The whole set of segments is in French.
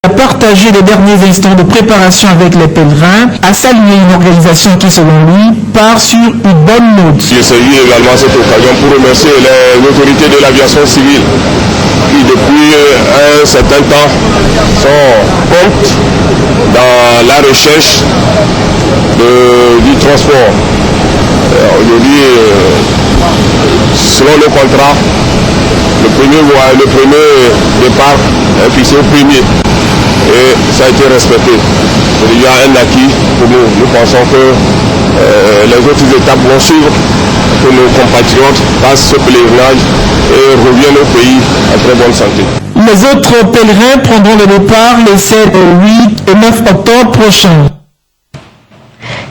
a partagé les derniers instants de préparation avec les pèlerins, a salué une organisation qui, selon lui, part sur une bonne note. J'ai saisi également cette occasion pour remercier les autorités de l'aviation civile qui, depuis un certain temps, comptent dans la recherche du transport. Aujourd'hui, selon le contrat, le premier départ est fixé au premier et ça a été respecté. C'est déjà un acquis pour nous. Nous pensons que les autres étapes vont suivre, que nos compatriotes passent ce pèlerinage et reviennent au pays en très bonne santé. Les autres pèlerins prendront le départ les 7, 8 et 9 octobre prochains.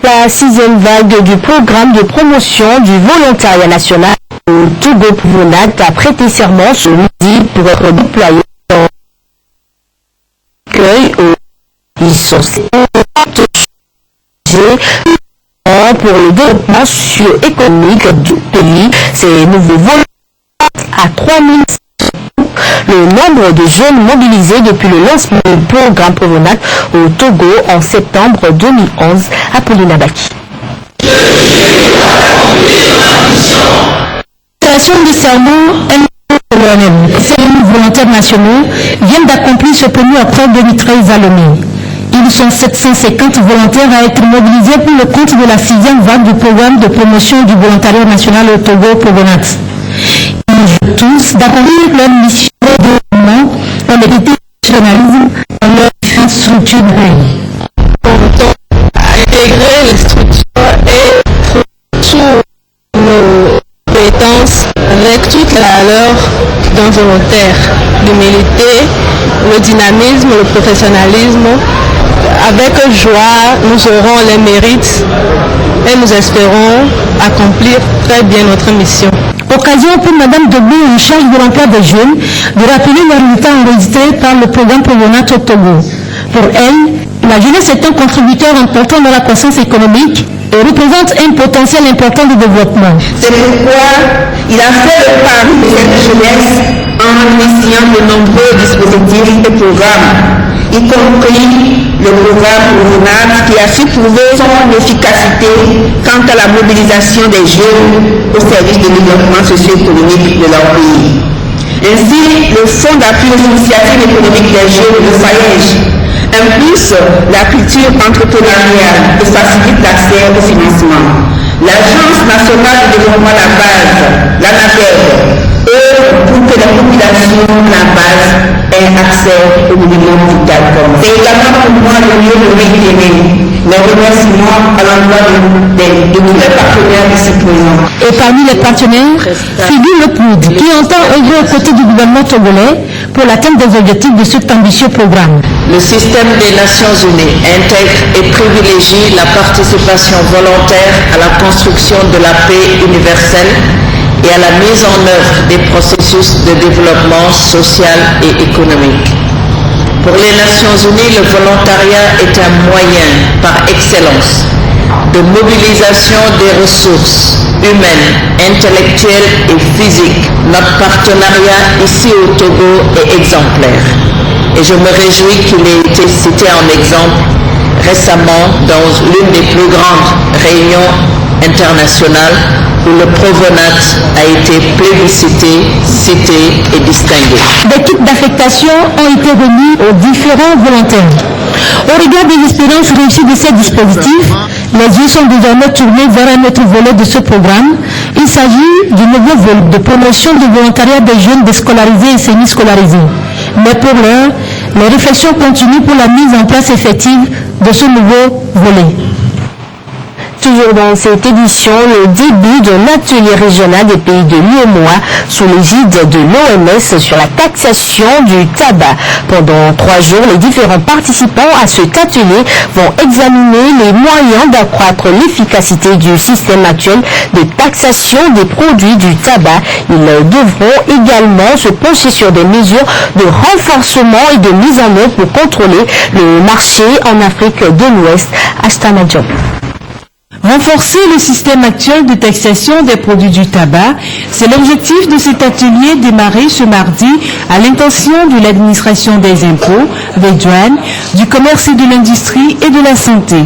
La 6e vague du programme de promotion du volontariat national au Togo Pouvounat a prêté serment ce midi pour être déployé dans l'accueil ils sont pour le développement socio-économique du pays. Ces nouveaux volontaires à 3000 le nombre de jeunes mobilisés depuis le lancement du programme Pouvounat au Togo en septembre 2011 à Pauline Abaki. Du serment, ces volontaires nationaux viennent d'accomplir ce 1er octobre 2013 à Lomé. Ils sont 750 volontaires à être mobilisés pour le compte de la 6e vague du programme de promotion du volontariat national au Togo Pouvounat. Ils jouent tous d'accomplir leur mission de développement dans l'équité et le journalisme dans leur différentes structures de pays. Intégrer les structures et sous nos compétences avec toute la valeur d'un volontaire, l'humilité, le dynamisme, le professionnalisme. Avec joie, nous aurons les mérites et nous espérons accomplir très bien notre mission. Occasion pour Mme Debou, en charge de l'emploi des jeunes, de rappeler les résultats enregistrés par le programme Pouvounat au Togo. Pour elle, la jeunesse est un contributeur important dans la croissance économique et représente un potentiel important de développement. C'est pourquoi il a fait le pari de cette jeunesse en initiant de nombreux dispositifs et programmes, y compris le programme Pouvounat qui a su prouver son efficacité quant à la mobilisation des jeunes au service du développement socio-économique de leur pays. Ainsi, le Fonds d'appui aux initiatives économiques des jeunes de FAEJ impulse la culture entrepreneuriale et facilite l'accès au financement. L'Agence nationale de développement de la base, l'ANADEB, œuvre pour que la population de la base ait accès au minimum vital. C'est également pour moi le lieu de réitérer les remerciements à l'endroit de tous les partenaires ici présents. Et parmi les partenaires, figure le PNUD, qui entend œuvrer aux côtés du gouvernement togolais pour l'atteinte des objectifs de cet ambitieux programme. Le système des Nations Unies intègre et privilégie la participation volontaire à la construction de la paix universelle et à la mise en œuvre des processus de développement social et économique. Pour les Nations Unies, le volontariat est un moyen par excellence de mobilisation des ressources humaines, intellectuelles et physiques. Notre partenariat ici au Togo est exemplaire et je me réjouis qu'il ait été cité en exemple récemment dans l'une des plus grandes réunions internationales où le Pouvounat a été plébiscité, cité et distingué. Des kits d'affectation ont été remis aux différents volontaires. Au regard des expériences réussies de ces dispositifs, les yeux sont désormais tournés vers un autre volet de ce programme. Il s'agit du nouveau volet de promotion du volontariat des jeunes déscolarisés et semi-scolarisés. Mais pour l'heure, les réflexions continuent pour la mise en place effective de ce nouveau volet. Toujours dans cette édition, le début d'un atelier régional des pays de l'UEMOA sous l'égide de l'OMS sur la taxation du tabac. Pendant 3 jours, les différents participants à cet atelier vont examiner les moyens d'accroître l'efficacité du système actuel de taxation des produits du tabac. Ils devront également se pencher sur des mesures de renforcement et de mise en œuvre pour contrôler le marché en Afrique de l'Ouest. Astana Diop. Renforcer le système actuel de taxation des produits du tabac, c'est l'objectif de cet atelier démarré ce mardi à l'intention de l'administration des impôts, des douanes, du commerce et de l'industrie et de la santé.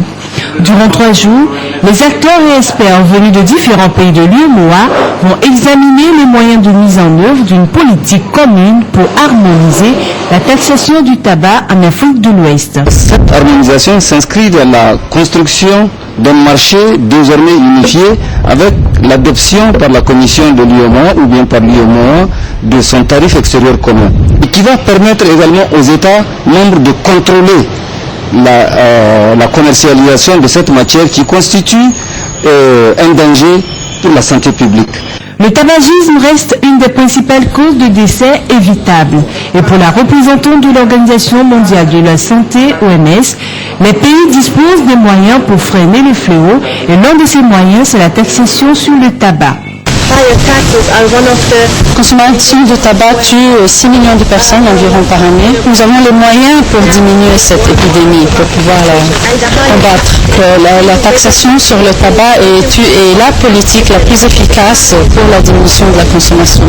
Durant 3 jours, les acteurs et experts venus de différents pays de l'UEMOA vont examiner les moyens de mise en œuvre d'une politique commune pour harmoniser la taxation du tabac en Afrique de l'Ouest. Cette harmonisation s'inscrit dans la construction d'un marché désormais unifié avec l'adoption par la commission de l'UEMOA ou bien par l'UEMOA de son tarif extérieur commun, et qui va permettre également aux États membres de contrôler la commercialisation de cette matière qui constitue un danger pour la santé publique. Le tabagisme reste une des principales causes de décès évitables. Et pour la représentante de l'Organisation mondiale de la santé, OMS, les pays disposent des moyens pour freiner le fléau et l'un de ces moyens, c'est la taxation sur le tabac. La consommation de tabac tue 6 millions de personnes environ par année. Nous avons les moyens pour diminuer cette épidémie, pour pouvoir la combattre. La taxation sur le tabac est la politique la plus efficace pour la diminution de la consommation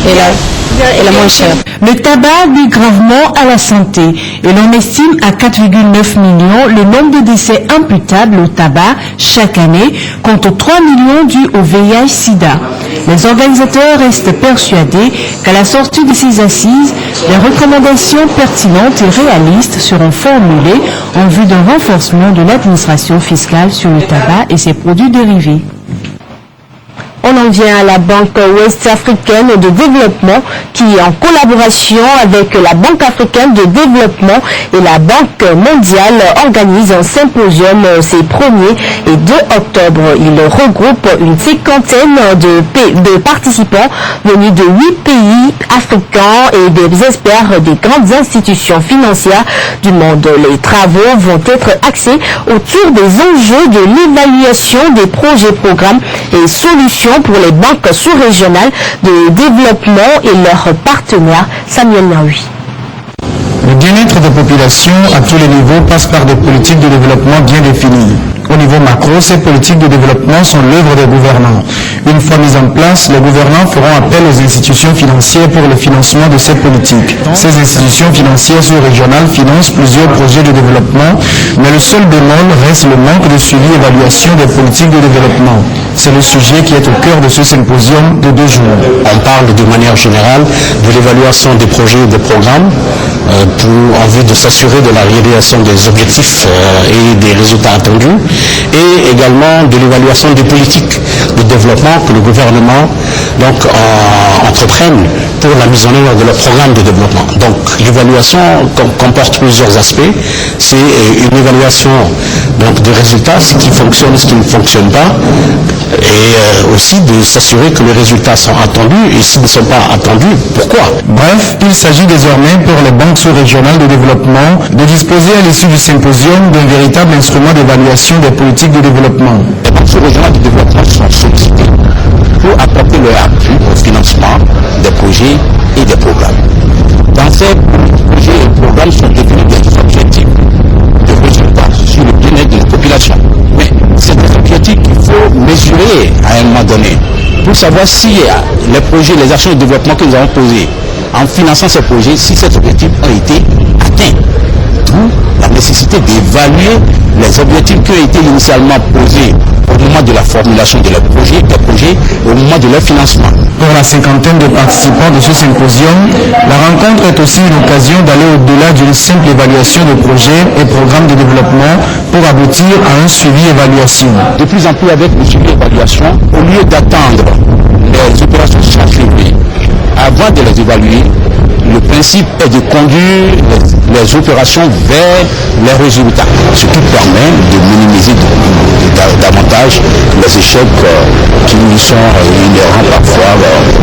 et la moins chère. Le tabac nuit gravement à la santé et l'on estime à 4,9 millions le nombre de décès imputables au tabac chaque année contre 3 millions dus au VIH-Sida. Les organisateurs restent persuadés qu'à la sortie de ces assises, des recommandations pertinentes et réalistes seront formulées en vue d'un renforcement de l'administration fiscale sur le tabac et ses produits dérivés. On en vient à la Banque ouest-africaine de développement qui, en collaboration avec la Banque africaine de développement et la Banque mondiale, organise un symposium ces 1er et 2 octobre. Il regroupe une cinquantaine de participants venus de 8 pays africains et des experts des grandes institutions financières du monde. Les travaux vont être axés autour des enjeux de l'évaluation des projets, programmes et solutions pour les banques sous-régionales de développement et leurs partenaires. Samuel Naoui. Le bien-être des populations à tous les niveaux passe par des politiques de développement bien définies. Au niveau macro, ces politiques de développement sont l'œuvre des gouvernants. Une fois mises en place, les gouvernants feront appel aux institutions financières pour le financement de ces politiques. Ces institutions financières sous-régionales financent plusieurs projets de développement, mais le seul bémol reste le manque de suivi et d'évaluation des politiques de développement. C'est le sujet qui est au cœur de ce symposium de 2 jours. On parle de manière générale de l'évaluation des projets et des programmes en vue de s'assurer de la réalisation des objectifs et des résultats attendus, et également de l'évaluation des politiques de développement que le gouvernement entreprenne pour la mise en œuvre de leur programme de développement. Donc l'évaluation comporte plusieurs aspects. C'est une évaluation des résultats, ce qui fonctionne, ce qui ne fonctionne pas, et aussi de s'assurer que les résultats sont attendus, et s'ils ne sont pas attendus, pourquoi? Bref, il s'agit désormais pour les banques sous-régionales de développement de disposer à l'issue du symposium d'un véritable instrument d'évaluation des politiques de développement. Les banques sous-régionales de développement sont sollicitées pour apporter leur appui au financement des projets et des programmes. Dans ces projets et programmes sont définis des objectifs de résultats sur le bien-être de la population. Mais c'est des objectifs qu'il faut mesurer à un moment donné pour savoir si les projets, les actions de développement que nous avons posées en finançant ces projets, si ces objectifs ont été atteints. D'où la nécessité d'évaluer les objectifs qui ont été initialement posés au moment de la formulation de leurs projets, au moment de leur financement. Pour la cinquantaine de participants de ce symposium, la rencontre est aussi une occasion d'aller au-delà d'une simple évaluation de projets et programmes de développement pour aboutir à un suivi-évaluation. De plus en plus avec le suivi-évaluation, au lieu d'attendre les opérations sensibles avant de les évaluer, le principe est de conduire les opérations vers les résultats, ce qui permet de minimiser davantage les échecs qui sont inhérents parfois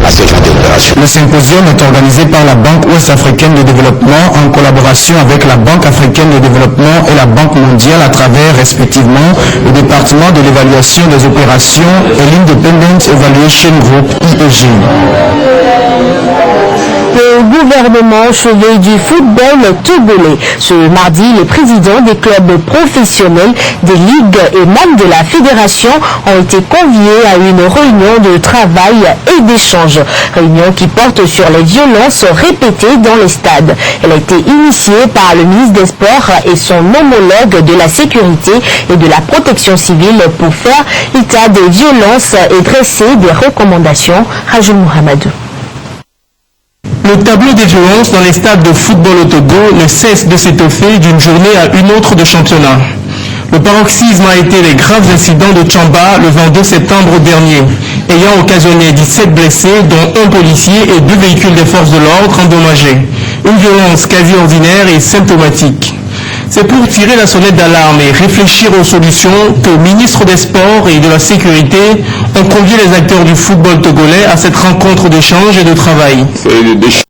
à ce genre d'opérations. Le symposium est organisé par la Banque ouest-africaine de développement en collaboration avec la Banque africaine de développement et la Banque mondiale à travers respectivement le département de l'évaluation des opérations et l'Independent Evaluation Group IEG. le gouvernement chevet du football togolais. Ce mardi, les présidents des clubs professionnels, des ligues et membres de la fédération ont été conviés à une réunion de travail et d'échange. Réunion qui porte sur les violences répétées dans les stades. Elle a été initiée par le ministre des Sports et son homologue de la sécurité et de la protection civile pour faire état des violences et dresser des recommandations. Rajoul Mohamedou. Le tableau des violences dans les stades de football au Togo ne cesse de s'étoffer d'une journée à une autre de championnat. Le paroxysme a été les graves incidents de Tchamba le 22 septembre dernier, ayant occasionné 17 blessés, dont un policier et 2 véhicules des forces de l'ordre endommagés. Une violence quasi ordinaire et symptomatique. C'est pour tirer la sonnette d'alarme et réfléchir aux solutions que le ministre des Sports et de la Sécurité ont convié les acteurs du football togolais à cette rencontre d'échange et de travail.